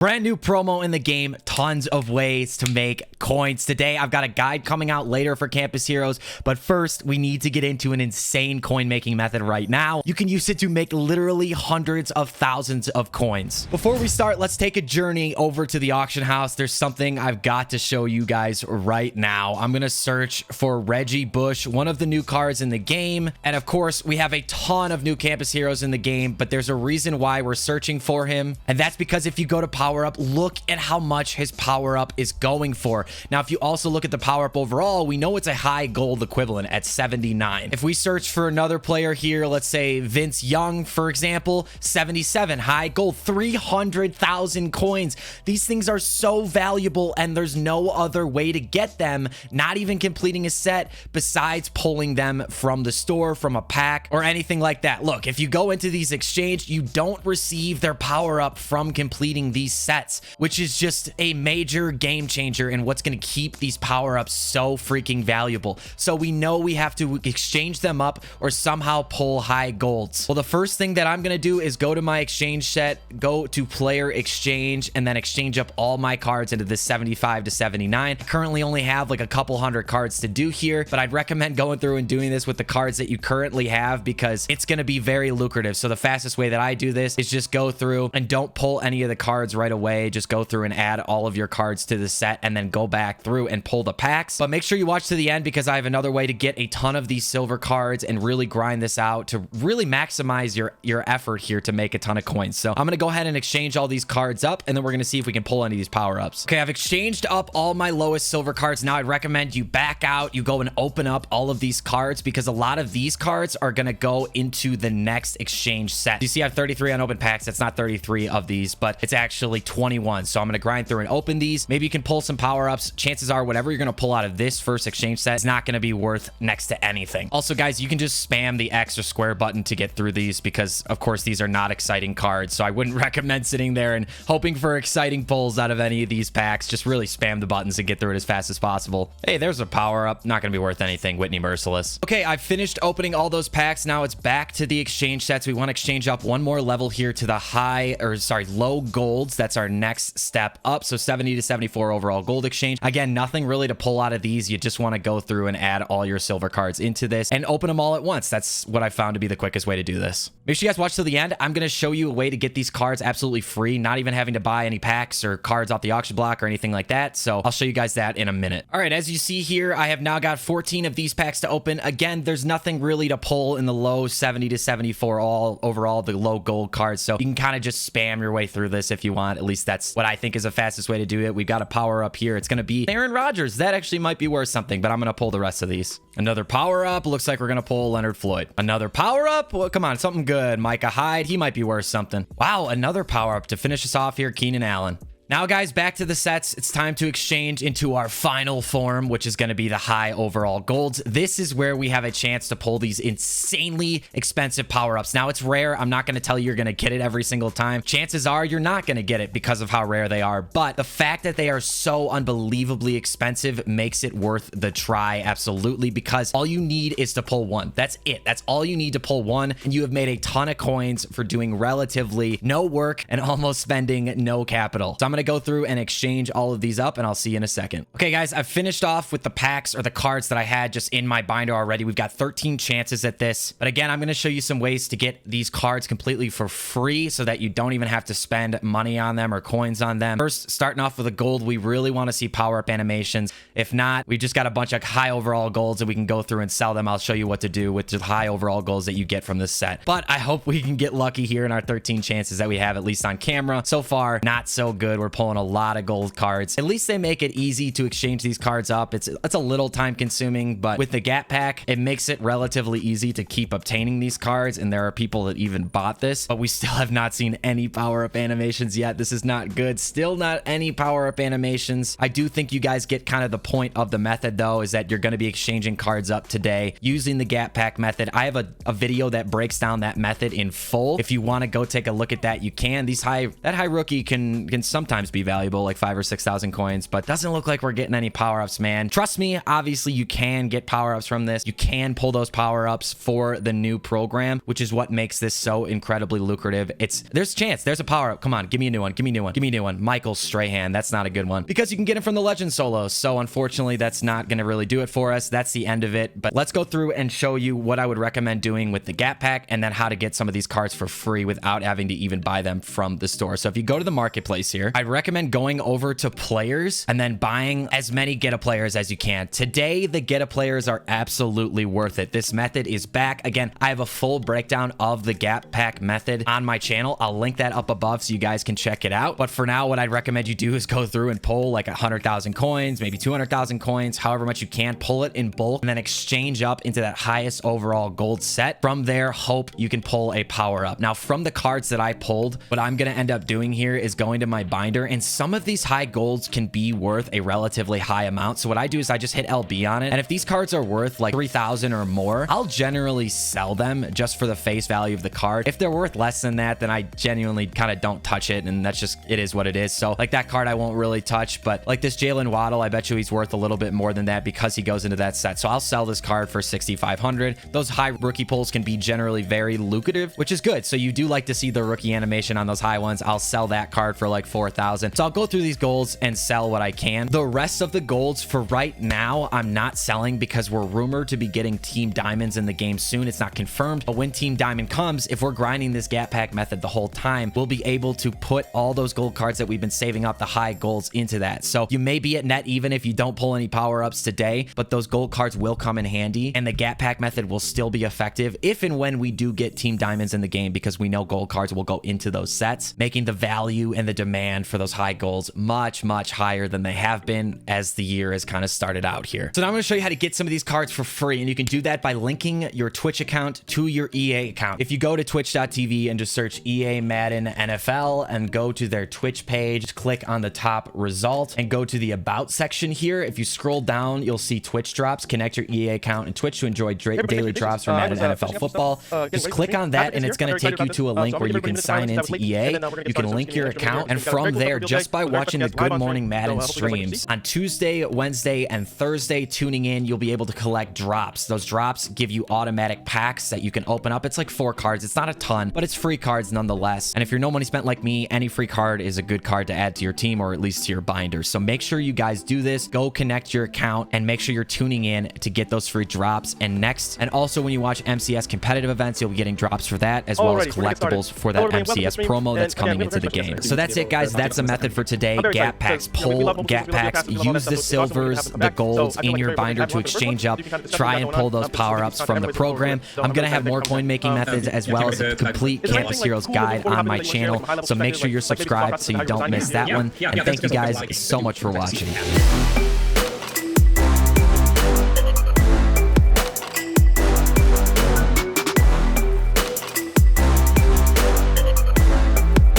Brand new promo in the game, tons of ways to make coins. Today, I've got a guide coming out later for Campus Heroes, but first, we need to get into an insane coin making method right now. You can use it to make literally hundreds of thousands of coins. Before we start, let's take a journey over to the auction house. There's something I've got to show you guys right now. I'm gonna search for Reggie Bush, one of the new cards in the game. And of course, we have a ton of new Campus Heroes in the game, but there's a reason why we're searching for him. And that's because if you go to power up, look at how much his power up is going for. Now, if you also look at the power up overall, we know it's a high gold equivalent at 79. If we search for another player here, let's say Vince Young, for example, 77, high gold, 300,000 coins. These things are so valuable and there's no other way to get them, not even completing a set besides pulling them from the store, from a pack or anything like that. Look, if you go into these exchange, you don't receive their power up from completing these sets, which is just a major game changer in what's going to keep these power-ups so freaking valuable. So we know we have to exchange them up or somehow pull high golds. Well, the first thing that I'm going to do is go to my exchange set, go to player exchange, and then exchange up all my cards into this 75 to 79. I currently only have like a couple hundred cards to do here, but I'd recommend going through and doing this with the cards that you currently have because it's going to be very lucrative. So the fastest way that I do this is just go through and don't pull any of the cards right away. Just go through and add all of your cards to the set and then go back through and pull the packs. But make sure you watch to the end because I have another way to get a ton of these silver cards and really grind this out to really maximize your effort here to make a ton of coins. So I'm going to go ahead and exchange all these cards up and then we're going to see if we can pull any of these power-ups. Okay, I've exchanged up all my lowest silver cards. Now I'd recommend you back out, you go and open up all of these cards because a lot of these cards are going to go into the next exchange set. You see I have 33 unopened packs. That's not 33 of these, but it's actually 21. So I'm going to grind through and open these. Maybe you can pull some power-ups. Chances are whatever you're going to pull out of this first exchange set is not going to be worth next to anything. Also, guys, you can just spam the X or square button to get through these because, of course, these are not exciting cards. So I wouldn't recommend sitting there and hoping for exciting pulls out of any of these packs. Just really spam the buttons and get through it as fast as possible. Hey, there's a power-up. Not going to be worth anything. Whitney Merciless. Okay, I've finished opening all those packs. Now it's back to the exchange sets. We want to exchange up one more level here to the low golds. That's our next step up. So 70 to 74 overall gold exchange. Again, nothing really to pull out of these. You just want to go through and add all your silver cards into this and open them all at once. That's what I found to be the quickest way to do this. Make sure you guys watch till the end. I'm going to show you a way to get these cards absolutely free, not even having to buy any packs or cards off the auction block or anything like that. So I'll show you guys that in a minute. All right, as you see here, I have now got 14 of these packs to open. Again, there's nothing really to pull in the low 70 to 74 overall, the low gold cards. So you can kind of just spam your way through this if you want. At least that's what I think is the fastest way to do it. We've got a power up here. It's going to be Aaron Rodgers. That actually might be worth something, but I'm going to pull the rest of these. Another power up. Looks like we're going to pull Leonard Floyd. Another power up. Well, come on, something good. Micah Hyde. He might be worth something. Wow, another power up to finish us off here. Keenan Allen. Now, guys, back to the sets. It's time to exchange into our final form, which is going to be the high overall golds. This is where we have a chance to pull these insanely expensive power-ups. Now, it's rare. I'm not going to tell you you're going to get it every single time. Chances are you're not going to get it because of how rare they are. But the fact that they are so unbelievably expensive makes it worth the try, absolutely, because all you need is to pull one. That's it. That's all you need to pull one, and you have made a ton of coins for doing relatively no work and almost spending no capital. So I'm going to go through and exchange all of these up and I'll see you in a second. Okay, guys, I've finished off with the packs or the cards that I had just in my binder already. We've got 13 chances at this, but again, I'm going to show you some ways to get these cards completely for free so that you don't even have to spend money on them or coins on them. First, starting off with a gold, we really want to see power-up animations. If not, we just got a bunch of high overall golds that we can go through and sell them. I'll show you what to do with the high overall golds that you get from this set, but I hope we can get lucky here in our 13 chances that we have, at least on camera. So far, not so good. We're pulling a lot of gold cards. At least they make it easy to exchange these cards up. It's a little time consuming, but with the gap pack, it makes it relatively easy to keep obtaining these cards. And there are people that even bought this, but we still have not seen any power-up animations yet. This is not good. Still not any power-up animations. I do think you guys get kind of the point of the method though, is that you're going to be exchanging cards up today using the gap pack method. I have a video that breaks down that method in full. If you want to go take a look at that, you can. That high rookie can sometimes sometimes be valuable, like 5,000 or 6,000 coins, but doesn't look like we're getting any power-ups, man. Trust me, obviously you can get power-ups from this. You can pull those power-ups for the new program, which is what makes this so incredibly lucrative. There's a chance. There's a power-up. Come on, give me a new one. Give me a new one. Give me a new one. Michael Strahan. That's not a good one because you can get it from the Legend solos. So unfortunately, that's not going to really do it for us. That's the end of it. But let's go through and show you what I would recommend doing with the Gap Pack and then how to get some of these cards for free without having to even buy them from the store. So if you go to the marketplace here, I'd recommend going over to players and then buying as many Get a Players as you can. Today, the Get a Players are absolutely worth it. This method is back. Again, I have a full breakdown of the Gap Pack method on my channel. I'll link that up above so you guys can check it out. But for now, what I'd recommend you do is go through and pull like 100,000 coins, maybe 200,000 coins, however much you can, pull it in bulk, and then exchange up into that highest overall gold set. From there, hope you can pull a power up. Now, from the cards that I pulled, what I'm going to end up doing here is going to my binder, and some of these high golds can be worth a relatively high amount. So what I do is I just hit LB on it, and if these cards are worth like 3,000 or more, I'll generally sell them just for the face value of the card. If they're worth less than that, then I genuinely kind of don't touch it, and that's just, it is what it is. So like that card I won't really touch, but like this Jalen Waddle, I bet you he's worth a little bit more than that because he goes into that set. So I'll sell this card for 6,500. Those high rookie pulls can be generally very lucrative, which is good. So you do like to see the rookie animation on those high ones. I'll sell that card for like 4,000. So I'll go through these golds and sell what I can. The rest of the golds for right now, I'm not selling because we're rumored to be getting Team Diamonds in the game soon. It's not confirmed, but when Team Diamond comes, if we're grinding this Gap Pack method the whole time, we'll be able to put all those gold cards that we've been saving up, the high golds, into that. So you may be at net even if you don't pull any power-ups today, but those gold cards will come in handy, and the Gap Pack method will still be effective if and when we do get Team Diamonds in the game, because we know gold cards will go into those sets, making the value and the demand for those high golds much, much higher than they have been as the year has kind of started out here. So now I'm going to show you how to get some of these cards for free, and you can do that by linking your Twitch account to your EA account. If you go to twitch.tv and just search EA Madden NFL and go to their Twitch page, just click on the top result and go to the About section here. If you scroll down, you'll see Twitch drops. Connect your EA account and Twitch to enjoy daily drops for Madden NFL football. Just click on that and it's going to take you to a link where you can sign into EA. You can link your account, and from there, just by watching the Good Morning Madden streams on Tuesday, Wednesday, and Thursday, tuning in, you'll be able to collect drops. Those drops give you automatic packs that you can open up. It's like 4 cards. It's not a ton, but it's free cards nonetheless. And if you're no money spent like me, any free card is a good card to add to your team or at least to your binder. So make sure you guys do this. Go connect your account and make sure you're tuning in to get those free drops. And next, and also when you watch MCS competitive events, you'll be getting drops for that as well as collectibles for that MCS promo that's coming into the game. So that's it, guys. That's the method for today. Gap packs, pull Gap packs, use the silvers, the golds in your binder to exchange up, try and pull those power-ups from the program. I'm going to have more coin making methods as well as a complete Campus Heroes guide on my channel. So make sure you're subscribed so you don't miss that one. And thank you guys so much for watching.